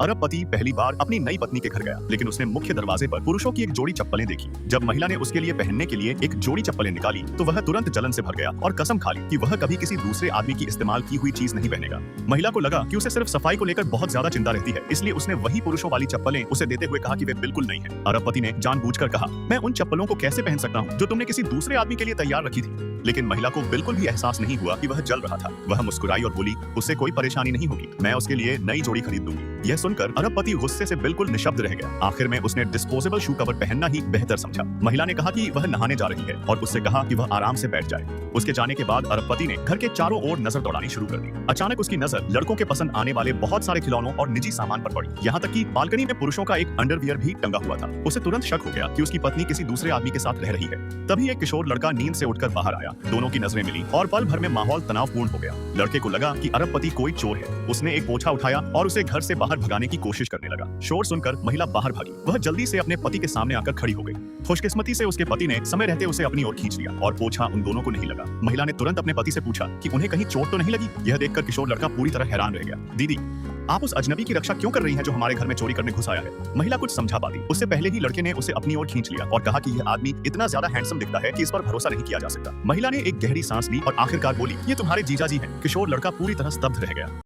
अरबपति पहली बार अपनी नई पत्नी के घर गया, लेकिन उसने मुख्य दरवाजे पर पुरुषों की एक जोड़ी चप्पलें देखी। जब महिला ने उसके लिए पहनने के लिए एक जोड़ी चप्पलें निकाली तो वह तुरंत जलन से भर गया और कसम खा ली कि वह कभी किसी दूसरे आदमी की इस्तेमाल की हुई चीज नहीं पहनेगा। महिला को लगा कि उसे सिर्फ सफाई को लेकर बहुत ज्यादा चिंता रहती है, इसलिए उसने वही पुरुषों वाली चप्पलें उसे देते हुए कहा कि वे बिल्कुल नहीं है। अरबपति ने जानबूझकर कहा, मैं उन चप्पलों को कैसे पहन सकता हूँ जो तुमने किसी दूसरे आदमी के लिए तैयार रखी थी। लेकिन महिला को बिल्कुल भी एहसास नहीं हुआ कि वह जल रहा था। वह मुस्कुराई और बोली, उससे कोई परेशानी नहीं होगी, मैं उसके लिए नई जोड़ी खरीद दूंगी। यह सुनकर अरबपति गुस्से से बिल्कुल निशब्द रह गया। आखिर में उसने डिस्पोजेबल शू कवर पहनना ही बेहतर समझा। महिला ने कहा कि वह नहाने जा रही है और उससे कहा कि वह आराम से बैठ जाए। उसके जाने के बाद अरबपति ने घर के चारों ओर नजर दौड़ानी शुरू कर दी। अचानक उसकी नजर लड़कों के पसंद आने वाले बहुत सारे खिलौनों और निजी सामान पर पड़ी। यहाँ तक कि बालकनी में पुरुषों का एक अंडरवियर भी टंगा हुआ था। उसे तुरंत शक हो गया कि उसकी पत्नी किसी दूसरे आदमी के साथ रह रही है। तभी एक किशोर लड़का नींद से उठकर बाहर आया। दोनों की नजरें मिली और पल भर में माहौल तनावपूर्ण हो गया। लड़के को लगा कि अरबपति कोई चोर है। उसने एक पोछा उठाया और उसे घर से बाहर भगाने की कोशिश करने लगा। शोर सुनकर महिला बाहर भागी। वह जल्दी से अपने पति के सामने आकर खड़ी हो गई। खुशकिस्मती से उसके पति ने समय रहते उसे अपनी ओर खींच लिया और पोछा उन दोनों को नहीं लगा। महिला ने तुरंत अपने पति से पूछा कि उन्हें कहीं चोट तो नहीं लगी। यह देखकर किशोर लड़का पूरी तरह हैरान रह गया। दीदी, आप उस अजनबी की रक्षा क्यों कर रही हैं जो हमारे घर में चोरी करने घुस आया है? महिला कुछ समझा पाती उससे पहले ही लड़के ने उसे अपनी ओर खींच लिया और कहा कि यह आदमी इतना ज्यादा हैंडसम दिखता है कि इस पर भरोसा नहीं किया जा सकता। महिला ने एक गहरी सांस ली और आखिरकार बोली, ये तुम्हारे जीजाजी हैं। किशोर लड़का पूरी तरह स्तब्ध रह गया।